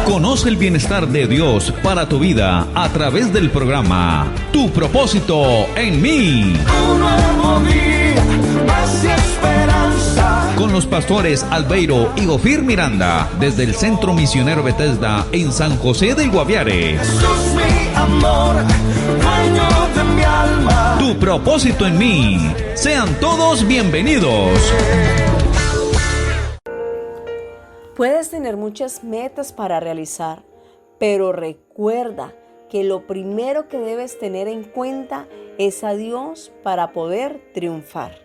Conoce el bienestar de Dios para tu vida a través del programa Tu propósito en mí. Un nuevo día, paz y esperanza. Con los pastores Albeiro y Ofir Miranda, desde el Centro Misionero Bethesda en San José del Guaviare. Jesús, mi amor, dueño de mi alma. Tu propósito en mí. Sean todos bienvenidos. Puedes tener muchas metas para realizar, pero recuerda que lo primero que debes tener en cuenta es a Dios para poder triunfar.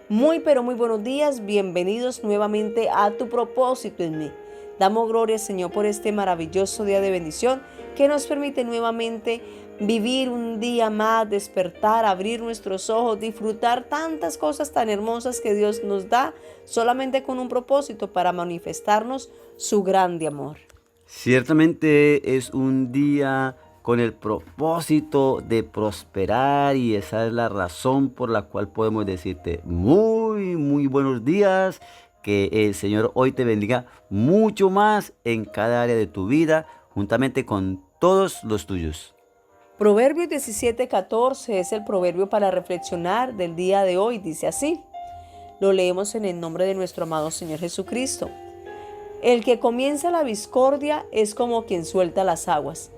Muy buenos días, bienvenidos nuevamente a Tu propósito en mí. Damos gloria, Señor, por este maravilloso día de bendición que nos permite nuevamente vivir un día más, despertar, abrir nuestros ojos, disfrutar tantas cosas tan hermosas que Dios nos da solamente con un propósito para manifestarnos su grande amor. Ciertamente es un día con el propósito de prosperar y esa es la razón por la cual podemos decirte muy buenos días. Que el Señor hoy te bendiga mucho más en cada área de tu vida, juntamente con todos los tuyos. Proverbios 17:14 es el proverbio para reflexionar del día de hoy. Dice así, lo leemos en el nombre de nuestro amado Señor Jesucristo. El que comienza la discordia es como quien suelta las aguas.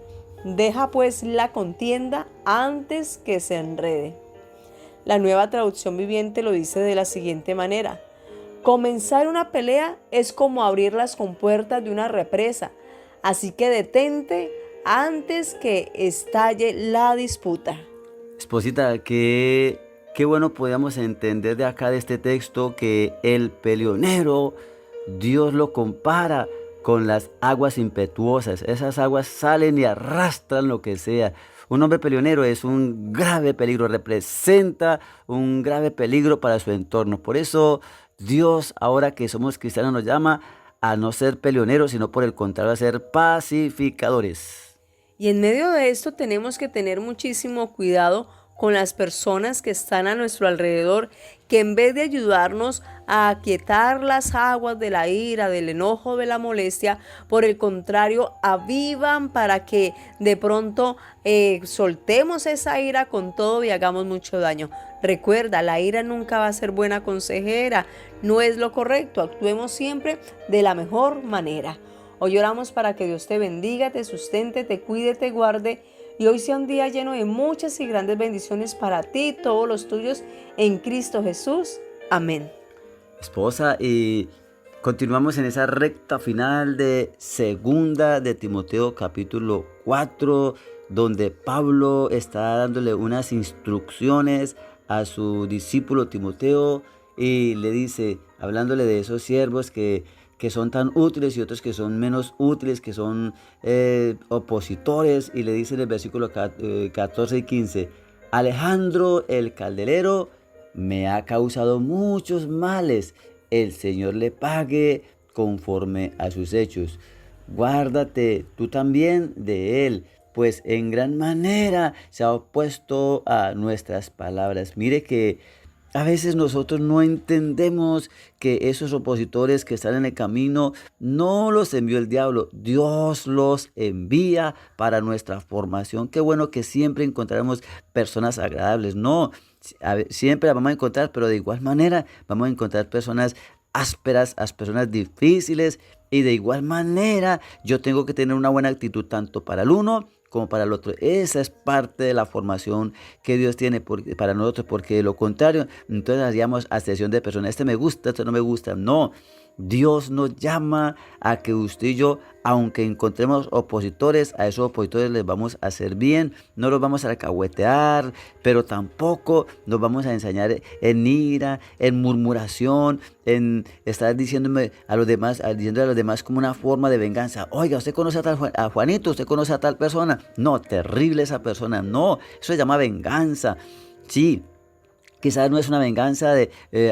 Deja pues la contienda antes que se enrede. La Nueva Traducción Viviente lo dice de la siguiente manera. Comenzar una pelea es como abrir las compuertas de una represa, así que detente antes que estalle la disputa. Esposita, qué bueno podíamos entender de acá de este texto que el peleonero, Dios lo compara con las aguas impetuosas. Esas aguas salen y arrastran lo que sea. Un hombre peleonero es un grave peligro, representa un grave peligro para su entorno. Por eso Dios, ahora que somos cristianos, nos llama a no ser peleoneros, sino por el contrario, a ser pacificadores. Y en medio de esto tenemos que tener muchísimo cuidado con las personas que están a nuestro alrededor, que en vez de ayudarnos a aquietar las aguas de la ira, del enojo, de la molestia, por el contrario, avivan para que de pronto soltemos esa ira con todo y hagamos mucho daño. Recuerda, la ira nunca va a ser buena consejera, no es lo correcto, actuemos siempre de la mejor manera. Hoy oramos para que Dios te bendiga, te sustente, te cuide, te guarde y hoy sea un día lleno de muchas y grandes bendiciones para ti y todos los tuyos en Cristo Jesús. Amén. Esposa, y continuamos en esa recta final de Segunda de Timoteo capítulo 4, donde Pablo está dándole unas instrucciones a su discípulo Timoteo y le dice, hablándole de esos siervos que son tan útiles y otros que son menos útiles, que son opositores, y le dice en el versículo 14 y 15, Alejandro el calderero me ha causado muchos males, el Señor le pague conforme a sus hechos. Guárdate tú también de él, pues en gran manera se ha opuesto a nuestras palabras. Mire que a veces nosotros no entendemos que esos opositores que están en el camino no los envió el diablo, Dios los envía para nuestra formación. Qué bueno que siempre encontraremos personas agradables, no, siempre las vamos a encontrar, pero de igual manera vamos a encontrar personas ásperas, personas difíciles, y de igual manera yo tengo que tener una buena actitud tanto para el uno como para el otro. Esa es parte de la formación que Dios tiene para nosotros, porque de lo contrario, entonces haríamos acepción de personas. Este me gusta, este no me gusta. No, Dios nos llama a que usted y yo, aunque encontremos opositores, a esos opositores les vamos a hacer bien, no los vamos a alcahuetear, pero tampoco nos vamos a ensañar en ira, en murmuración, en estar diciéndole a los demás como una forma de venganza. Oiga, usted conoce a Juanito, usted conoce a tal persona. No, terrible esa persona. No, eso se llama venganza. Sí. Quizás no es una venganza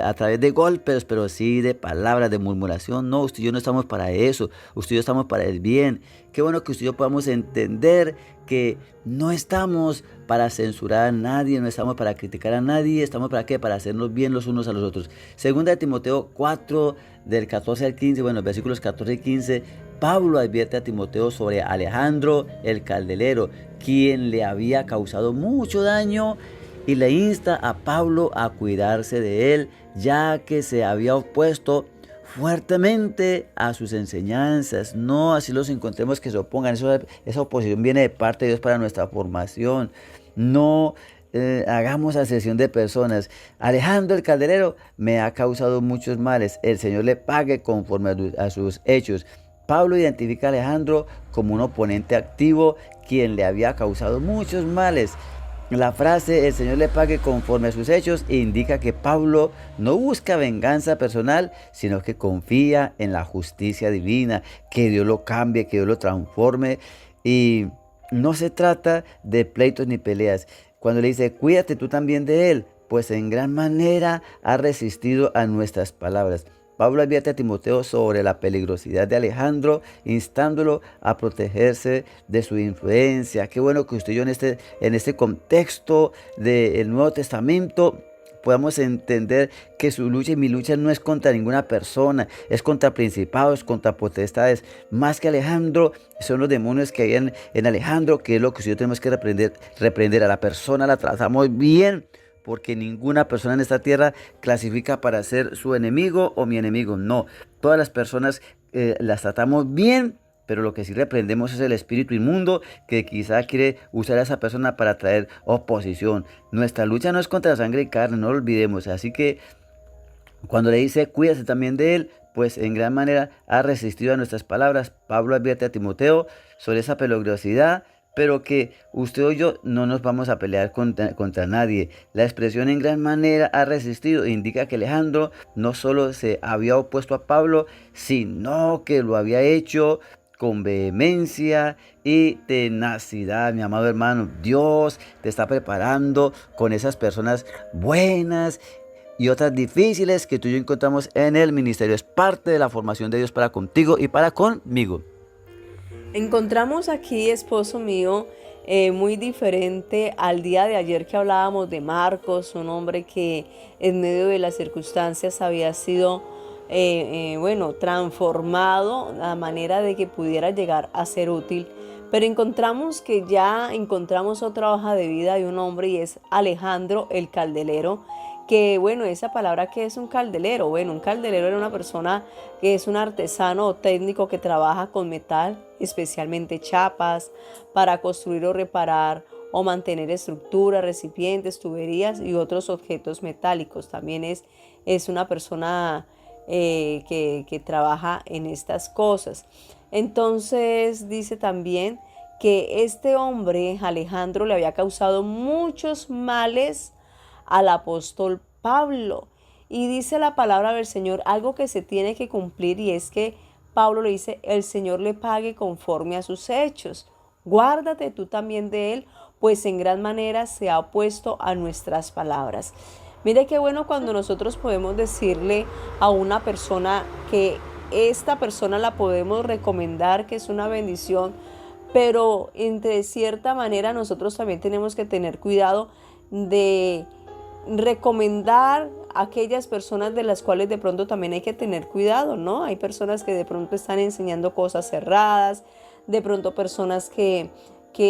a través de golpes, pero sí de palabras, de murmuración. No, usted y yo no estamos para eso. Usted y yo estamos para el bien. Qué bueno que usted y yo podamos entender que no estamos para censurar a nadie, no estamos para criticar a nadie, estamos para qué, para hacernos bien los unos a los otros. Segunda de Timoteo 4, del 14 al 15, bueno, versículos 14 y 15, Pablo advierte a Timoteo sobre Alejandro el Caldelero, quien le había causado mucho daño, y le insta a Pablo a cuidarse de él, ya que se había opuesto fuertemente a sus enseñanzas. No así los encontremos que se opongan. Esa oposición viene de parte de Dios para nuestra formación. No hagamos asesión de personas. Alejandro el Calderero me ha causado muchos males. El Señor le pague conforme a sus hechos. Pablo identifica a Alejandro como un oponente activo quien le había causado muchos males. La frase "el Señor le pague conforme a sus hechos" indica que Pablo no busca venganza personal, sino que confía en la justicia divina, que Dios lo cambie, que Dios lo transforme. Y no se trata de pleitos ni peleas. Cuando le dice "cuídate tú también de él", pues en gran manera ha resistido a nuestras palabras. Pablo advierte a Timoteo sobre la peligrosidad de Alejandro, instándolo a protegerse de su influencia. Qué bueno que usted y yo en este contexto del Nuevo Testamento podamos entender que su lucha y mi lucha no es contra ninguna persona, es contra principados, contra potestades. Más que Alejandro, son los demonios que hay en Alejandro, que es lo que usted y yo tenemos que reprender. A la persona la tratamos bien, porque ninguna persona en esta tierra clasifica para ser su enemigo o mi enemigo. No, todas las personas las tratamos bien, pero lo que sí reprendemos es el espíritu inmundo que quizá quiere usar a esa persona para traer oposición. Nuestra lucha no es contra sangre y carne, no lo olvidemos. Así que cuando le dice "cuídase también de él", pues en gran manera ha resistido a nuestras palabras. Pablo advierte a Timoteo sobre esa peligrosidad, pero que usted o yo no nos vamos a pelear contra nadie. La expresión "en gran manera ha resistido" indica que Alejandro no solo se había opuesto a Pablo, sino que lo había hecho con vehemencia y tenacidad. Mi amado hermano, Dios te está preparando con esas personas buenas y otras difíciles que tú y yo encontramos en el ministerio. Es parte de la formación de Dios para contigo y para conmigo. Encontramos aquí, esposo mío, muy diferente al día de ayer que hablábamos de Marcos, un hombre que en medio de las circunstancias había sido transformado a manera de que pudiera llegar a ser útil. Pero encontramos que ya encontramos otra hoja de vida de un hombre, y es Alejandro el Caldelero. Que esa palabra, ¿qué es un caldelero? Un caldelero era una persona que es un artesano o técnico que trabaja con metal, especialmente chapas, para construir o reparar o mantener estructuras, recipientes, tuberías y otros objetos metálicos. También es una persona que trabaja en estas cosas. Entonces dice también que este hombre, Alejandro, le había causado muchos males al apóstol Pablo. Y dice la palabra del Señor algo que se tiene que cumplir, y es que Pablo le dice: "el Señor le pague conforme a sus hechos. Guárdate tú también de él, pues en gran manera se ha opuesto a nuestras palabras". Mire qué bueno cuando nosotros podemos decirle a una persona que esta persona la podemos recomendar, que es una bendición, pero de cierta manera nosotros también tenemos que tener cuidado de recomendar a aquellas personas de las cuales de pronto también hay que tener cuidado, ¿no? Hay personas que de pronto están enseñando cosas cerradas, de pronto personas que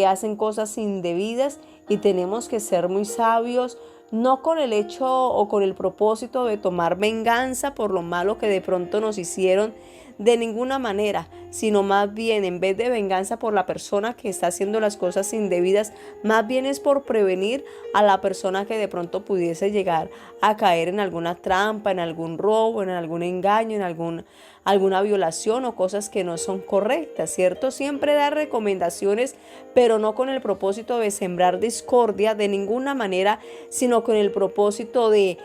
hacen cosas indebidas, y tenemos que ser muy sabios, no con el hecho o con el propósito de tomar venganza por lo malo que de pronto nos hicieron, de ninguna manera, sino más bien, en vez de venganza por la persona que está haciendo las cosas indebidas, más bien es por prevenir a la persona que de pronto pudiese llegar a caer en alguna trampa, en algún robo, en algún engaño, en alguna violación o cosas que no son correctas, ¿cierto? Siempre dar recomendaciones, pero no con el propósito de sembrar discordia de ninguna manera, sino con el propósito de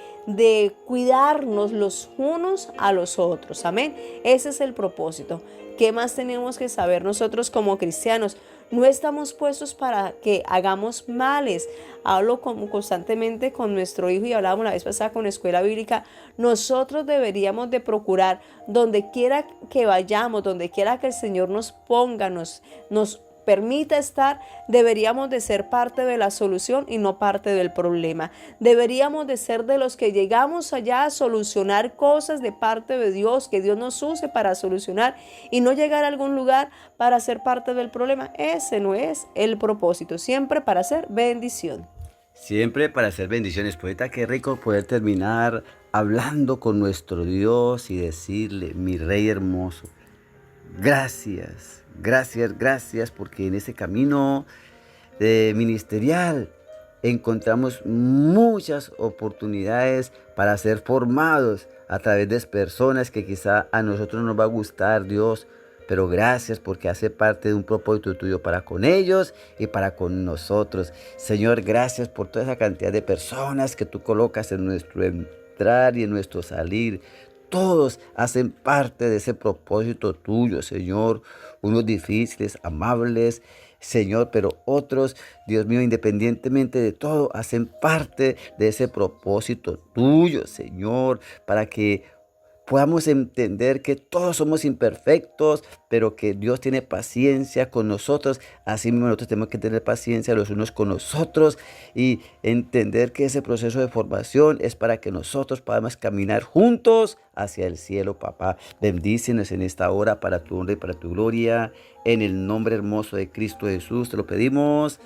cuidarnos los unos a los otros. Amén. Ese es el propósito. ¿Qué más tenemos que saber nosotros como cristianos? No estamos puestos para que hagamos males. Hablo constantemente con nuestro hijo, y hablábamos la vez pasada con la escuela bíblica. Nosotros deberíamos de procurar, donde quiera que vayamos, donde quiera que el Señor nos ponga, nos permita estar, deberíamos de ser parte de la solución y no parte del problema. Deberíamos de ser de los que llegamos allá a solucionar cosas de parte de Dios, que Dios nos use para solucionar y no llegar a algún lugar para ser parte del problema. Ese no es el propósito, siempre para hacer bendición. Siempre para hacer bendiciones. Poeta, qué rico poder terminar hablando con nuestro Dios y decirle: mi Rey hermoso, gracias, gracias, gracias, porque en este camino ministerial encontramos muchas oportunidades para ser formados a través de personas que quizá a nosotros nos va a gustar, Dios, pero gracias porque hace parte de un propósito tuyo para con ellos y para con nosotros. Señor, gracias por toda esa cantidad de personas que tú colocas en nuestro entrar y en nuestro salir. Todos hacen parte de ese propósito tuyo, Señor. Unos difíciles, amables, Señor, pero otros, Dios mío, independientemente de todo, hacen parte de ese propósito tuyo, Señor, para que podamos entender que todos somos imperfectos, pero que Dios tiene paciencia con nosotros. Así mismo nosotros tenemos que tener paciencia los unos con los otros y entender que ese proceso de formación es para que nosotros podamos caminar juntos hacia el cielo, papá. Bendícenos en esta hora para tu honra y para tu gloria. En el nombre hermoso de Cristo Jesús te lo pedimos.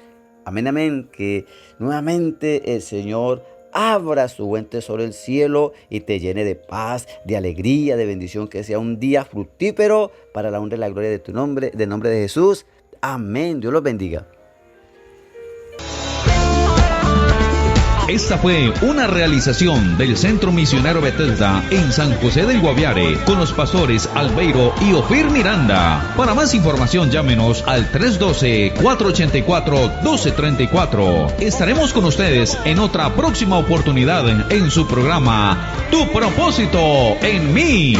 Amén, amén. Que nuevamente el Señor abra su buen tesoro el cielo y te llene de paz, de alegría, de bendición, que sea un día fructífero para la honra y la gloria de tu nombre, del nombre de Jesús. Amén. Dios los bendiga. Esta fue una realización del Centro Misionero Bethesda en San José del Guaviare con los pastores Albeiro y Ofir Miranda. Para más información llámenos al 312-484-1234. Estaremos con ustedes en otra próxima oportunidad en su programa Tu Propósito en Mí.